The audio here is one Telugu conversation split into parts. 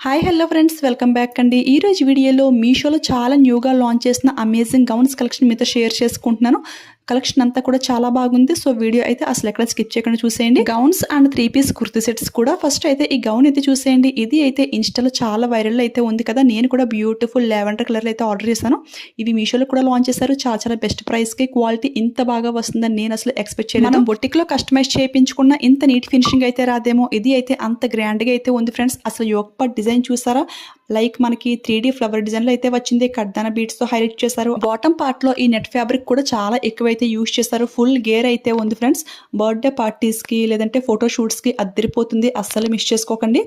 Hi hello friends, welcome back అండి. ఈ రోజు వీడియోలో మీషోలో చాలా న్యూగా లాంచ్ చేసిన అమేజింగ్ గౌన్స్ కలెక్షన్ మీతో షేర్ చేసుకుంటున్నాను. కలెక్షన్ అంతా కూడా చాలా బాగుంది. సో వీడియో అయితే అసలు ఎక్కడ స్కిప్ చేయకుండా చూసేయండి. Gowns and 3 piece kurti sets కూడా. ఫస్ట్ అయితే ఈ గౌన్ అయితే చూసేయండి. ఇది అయితే ఇన్స్టాలో చాలా వైరల్ అయితే ఉంది కదా. నేను కూడా బ్యూటిఫుల్ లావెండర్ కలర్ అయితే ఆర్డర్ చేశాను. ఇవి మీషోలో కూడా లాంచ్ చేశారు. చాలా బెస్ట్ ప్రైస్ కి క్వాలిటీ ఇంత బాగా వస్తుందని నేను అసలు ఎక్స్పెక్ట్ చేయలేదు. మనం బొటిక్ లో కస్టమైజ్ చేయించుకున్న ఇంత నీట్ ఫినిషింగ్ అయితే రాదేమో. ఇది అయితే అంత గ్రాండ్ గా అయితే ఉంది ఫ్రెండ్స్. అసలు యోక్ పార్ట్ డిజైన్ చూసారా? లైక్ మనకి 3D ఫ్లవర్ డిజైన్ లో అయితే వచ్చింది. కడ్దాన బీట్స్ తో హైలైట్ చేశారు. బాటమ్ పార్ట్ లో ఈ నెట్ ఫ్యాబ్రిక్ కూడా చాలా ఎక్కువైతే యూజ్ చేశారు. ఫుల్ గేర్ అయితే ఉంది ఫ్రెండ్స్. బర్త్డే పార్టీస్ కి లేదంటే ఫోటో షూట్స్ కి అద్దరిపోతుంది. అస్సలు మిస్ చేసుకోకండి.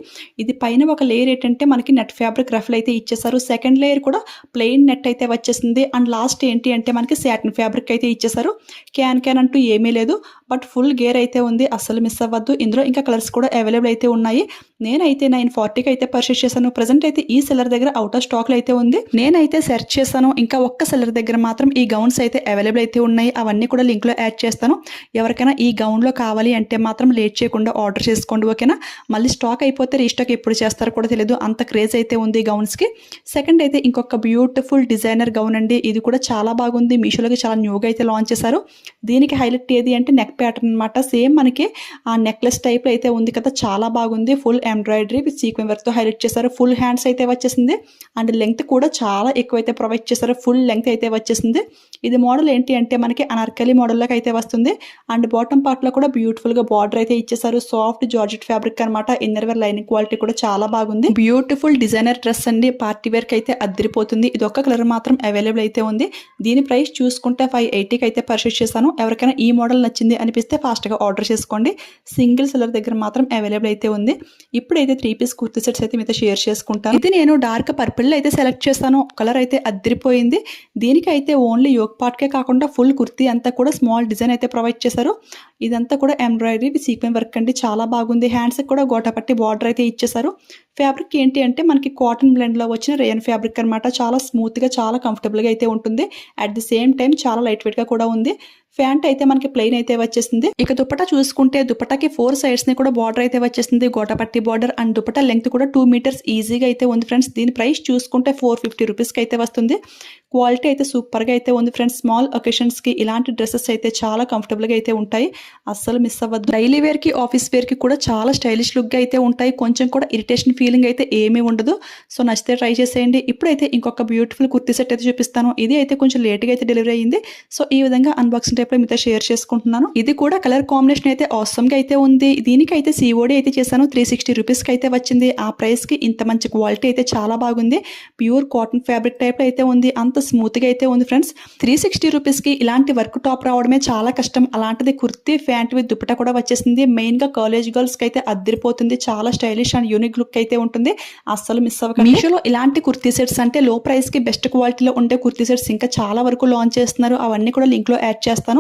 ఇది పైన ఒక లేయర్ ఏంటంటే మనకి నెట్ ఫ్యాబ్రిక్ రఫ్లు అయితే ఇచ్చేసారు. సెకండ్ లేయర్ కూడా ప్లెయిన్ నెట్ అయితే వచ్చేసింది. అండ్ లాస్ట్ ఏంటి అంటే మనకి సాటిన్ ఫ్యాబ్రిక్ అయితే ఇచ్చేసారు. క్యాన్ అంటూ ఏమీ లేదు. బట్ ఫుల్ గేర్ అయితే ఉంది. అస్సలు మిస్ అవ్వద్దు. ఇందులో ఇంకా కలర్స్ కూడా అవైలబుల్ అయితే ఉన్నాయి. నేనైతే 940కి అయితే పర్చేస్ చేశాను. ప్రజెంట్ అయితే ఈ సెల్లర్ దగ్గర అవుట్ ఆఫ్ స్టాక్ లో అయితే ఉంది. నేనైతే సెర్చ్ చేశాను. ఇంకా ఒక్క సెల్లర్ దగ్గర మాత్రం ఈ గౌన్స్ అయితే అవైలబుల్ అయితే ఉన్నాయి. అవన్నీ కూడా లింక్ లో యాడ్ చేస్తాను. ఎవరికైనా ఈ గౌన్ లో కావాలి అంటే మాత్రం లేట్ చేయకుండా ఆర్డర్ చేసుకోండి, ఓకేనా? మళ్ళీ స్టాక్ అయిపోతే రీస్టాక్ ఎప్పుడు చేస్తారో కూడా తెలియదు. అంత క్రేజ్ అయితే ఉంది ఈ గౌన్స్ కి. సెకండ్ అయితే ఇంకొక బ్యూటిఫుల్ డిజైనర్ గౌన్ అండి. ఇది కూడా చాలా బాగుంది. మీషోలోకి చాలా న్యూగా అయితే లాంచ్ చేశారు. దీనికి హైలైట్ ఏది అంటే నెక్ ప్యాటర్న్ అనమాట. సేమ్ మనకి ఆ నెక్లెస్ టైప్ అయితే ఉంది కదా, చాలా బాగుంది. Full embroidery with sequin work తో హైలైట్ చేశారు. ఫుల్ హ్యాండ్స్ అయితే వచ్చేసింది. అండ్ లెంగ్త్ కూడా చాలా ఎక్కువ అయితే ప్రొవైడ్ చేశారు. ఫుల్ లెంగ్త్ అయితే వచ్చేసింది. ఇది మోడల్ ఏంటి అంటే మనకి అనార్కలి మోడల్లోకి అయితే వస్తుంది. అండ్ బాటమ్ పార్ట్ లో కూడా బ్యూటిఫుల్ గా బార్డర్ అయితే ఇచ్చేసారు. సాఫ్ట్ జార్జెట్ ఫ్యాబ్రిక్ అనమాట. ఇన్నర్ వేర్ లైనింగ్ క్వాలిటీ కూడా చాలా బాగుంది. బ్యూటిఫుల్ డిజైనర్ డ్రెస్ అండి. పార్టీ వేర్ కి అయితే అద్దరిపోతుంది. ఇది ఒక్క కలర్ మాత్రం అవైలబుల్ అయితే ఉంది. దీని ప్రైస్ చూసుకుంటే 580కి అయితే పర్చేస్ చేశాను. ఎవరికైనా ఈ మోడల్ నచ్చింది అనిపిస్తే ఫాస్ట్ గా ఆర్డర్ చేసుకోండి. సింగిల్ సెల్లర్ దగ్గర మాత్రం అవైలబుల్ అయితే ఉంది. ఇప్పుడైతే 3 పీస్ కుర్తీ సెట్స్ అయితే మీతో షేర్ చేసుకుంటాను. ఇది నేను డార్క్ పర్పుల్ అయితే సెలెక్ట్ చేశాను. కలర్ అయితే అద్దరిపోయింది. దీనికి అయితే ఓన్లీ యోక్ పార్ట్ కే కాకుండా ఫుల్ కుర్తీ అంతా కూడా స్మాల్ డిజైన్ అయితే ప్రొవైడ్ చేశారు. ఇదంతా కూడా ఎంబ్రాయిడరీ విత్ సీక్వెన్ వర్క్ అండి. చాలా బాగుంది. హ్యాండ్స్ కూడా గోటపట్టి బార్డర్ అయితే ఇచ్చేసారు. ఫ్యాబ్రిక్ ఏంటి అంటే మనకి కాటన్ బ్లెండ్ లో వచ్చిన రేయన్ ఫ్యాబ్రిక్ అనమాట. చాలా స్మూత్ గా చాలా కంఫర్టబుల్ గా అయితే ఉంటుంది. అట్ ది సేమ్ టైం చాలా లైట్ వెయిట్ గా కూడా ఉంది. ప్యాంట్ అయితే మనకి ప్లెయిన్ అయితే వచ్చేసింది. ఇక దుపట్టా చూసుకుంటే దుపట్టాకి 4 సైడ్స్ ని కూడా బార్డర్ అయితే వచ్చేసింది. Gota patti border. And dupatta length కూడా 2 మీటర్స్ ఈజీగా అయితే ఉంది ఫ్రెండ్స్. దీని ప్రైస్ చూసుకుంటే 450 రూపీస్కి అయితే వస్తుంది. క్వాలిటీ అయితే సూపర్ గా అయితే ఉంది ఫ్రెండ్స్. స్మాల్ ఒకేషన్స్ కి ఇలాంటి డ్రెస్సెస్ అయితే చాలా కంఫర్టబుల్ గా అయితే ఉంటాయి. అస్సలు మిస్ అవ్వద్దు. డైలీ వేర్ కి ఆఫీస్ వేర్ కి కూడా చాలా స్టైలిష్ లుక్ గా అయితే ఉంటాయి. కొంచెం కూడా ఇరిటేషన్ ఫీలింగ్ అయితే ఏమీ ఉండదు. సో నచ్చితే ట్రై చేసేయండి. ఇప్పుడైతే ఇంకొక బ్యూటిఫుల్ కుర్తీ సెట్ అయితే చూపిస్తాను. ఇది అయితే కొంచెం లేట్ గా అయితే డెలివరీ అయ్యింది. సో ఈ విధంగా అన్బాక్సింగ్ టైప్ లో మీతో షేర్ చేసుకుంటున్నాను. ఇది కూడా కలర్ కాంబినేషన్ అయితే ఆసమ్ గా అయితే ఉంది. దీనికైతే సిఓడి అయితే చేశాను. 360 రూపీస్ కి అయితే వచ్చింది. ఆ ప్రైస్ కి ఇంత మంచి క్వాలిటీ అయితే చాలా బాగుంది. ప్యూర్ కాటన్ ఫ్యాబ్రిక్ టైప్ లో అయితే ఉంది. అంత స్మూత్ గా అయితే ఉంది ఫ్రెండ్స్. 360 రూపీస్ కి ఇలాంటి వర్క్ టాప్ రావడమే చాలా కష్టం. అలాంటిది కుర్తీ ప్యాంట్ విత్ దుపట్టా కూడా వచ్చేసింది. మెయిన్ గా కాలేజ్ గర్ల్స్ కి అయితే అద్దరిపోతుంది. చాలా స్టైలిష్ అండ్ యూనిక్ లుక్ అయితే ఉంటుంది. అస్సలు మిస్ అవ్వకండి. మీషోలో ఇలాంటి కుర్తీ సెట్స్ అంటే లో ప్రైస్ కి బెస్ట్ క్వాలిటీలో ఉండే కుర్తీ సెట్స్ ఇంకా చాలా వరకు లాంచ్ చేస్తున్నారు. అవన్నీ కూడా లింక్ లో యాడ్ చేస్తాను.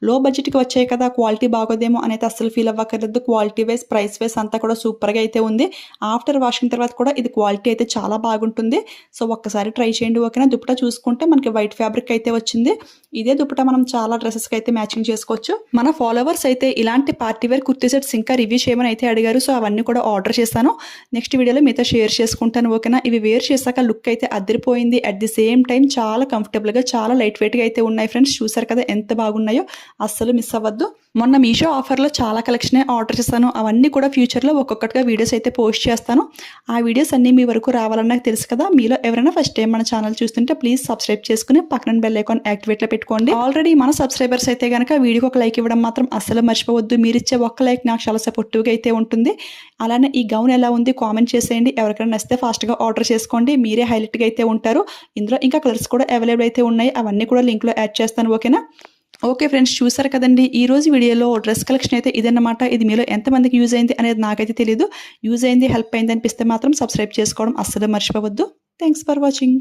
లో బడ్జెట్ కి వచ్చాయి కదా, క్వాలిటీ బాగోదేమో అనేది అస్సలు ఫీల్ అవ్వకర్లేదు. క్వాలిటీ వైస్ ప్రైస్ వైస్ అంతా కూడా సూపర్ గా అయితే ఉంది. ఆఫ్టర్ వాషింగ్ తర్వాత కూడా ఇది క్వాలిటీ అయితే చాలా బాగుంటుంది. సో ఒక్కసారి ట్రై చేయండి, ఓకేనా? దుపట్టా చూసుకుంటే మనకి వైట్ ఫ్యాబ్రిక్ అయితే వచ్చింది. ఇదే దుపట్టా మనం చాలా డ్రెస్సెస్ కి అయితే మ్యాచింగ్ చేసుకోవచ్చు. మన ఫాలోవర్స్ అయితే ఇలాంటి పార్టీ వేర్ కుర్తీ సెట్స్ ఇంకా రివ్యూ చేయమని అయితే అడిగారు. సో అవన్నీ కూడా ఆర్డర్ చేస్తాను. నెక్స్ట్ వీడియోలో మీతో షేర్ చేసుకుంటాను, ఓకేనా? ఇవి వేర్ చేశాక లుక్ అయితే అద్దరిపోయింది. అట్ ది సేమ్ టైం చాలా కంఫర్టబుల్ గా చాలా లైట్ వెయిట్ గా అయితే ఉన్నాయి ఫ్రెండ్స్. చూసారు కదా ఎంత బాగున్నాయో. అస్సలు మిస్ అవ్వద్దు. మొన్న మీషో ఆఫర్లో చాలా కలెక్షన్ ఆర్డర్ చేస్తాను. అవన్నీ కూడా ఫ్యూచర్లో ఒక్కొక్కటిగా వీడియోస్ అయితే పోస్ట్ చేస్తాను. ఆ వీడియోస్ అన్నీ మీ వరకు రావాలని నాకు తెలుసు కదా. మీలో ఎవరైనా ఫస్ట్ టైం మన ఛానల్ చూస్తుంటే ప్లీజ్ సబ్స్క్రైబ్ చేసుకుని పక్కన బెల్ ఐకాన్ యాక్టివేట్లో పెట్టుకోండి. ఆల్రెడీ మన సబ్స్క్రైబర్స్ అయితే కనుక వీడియోకి ఒక లైక్ ఇవ్వడం మాత్రం అస్సలు మర్చిపోవద్దు. మీరు ఇచ్చే ఒక్క లైక్ నాకు చాలా సపోర్టివ్గా అయితే ఉంటుంది. అలానే ఈ గౌన్ ఎలా ఉంది కామెంట్ చేసేయండి. ఎవరికైనా నచ్చితే ఫాస్ట్గా ఆర్డర్ చేసుకోండి. మీరే హైలైట్గా అయితే ఉంటారు. ఇందులో ఇంకా కలర్స్ కూడా అవైలబుల్ అయితే ఉన్నాయి. అవన్నీ కూడా లింక్లో యాడ్ చేస్తాను, ఓకేనా? ఓకే ఫ్రెండ్స్, చూసారు కదండి ఈ రోజు వీడియోలో డ్రెస్ కలెక్షన్ అయితే ఇదన్నమాట. ఇది మీలో ఎంతమందికి యూజ్ అయింది అనేది నాకైతే తెలియదు. యూజ్ అయింది, హెల్ప్ అయింది అనిపిస్తే మాత్రం సబ్స్క్రైబ్ చేసుకోవడం అస్సలు మర్చిపోవద్దు. Thanks for watching.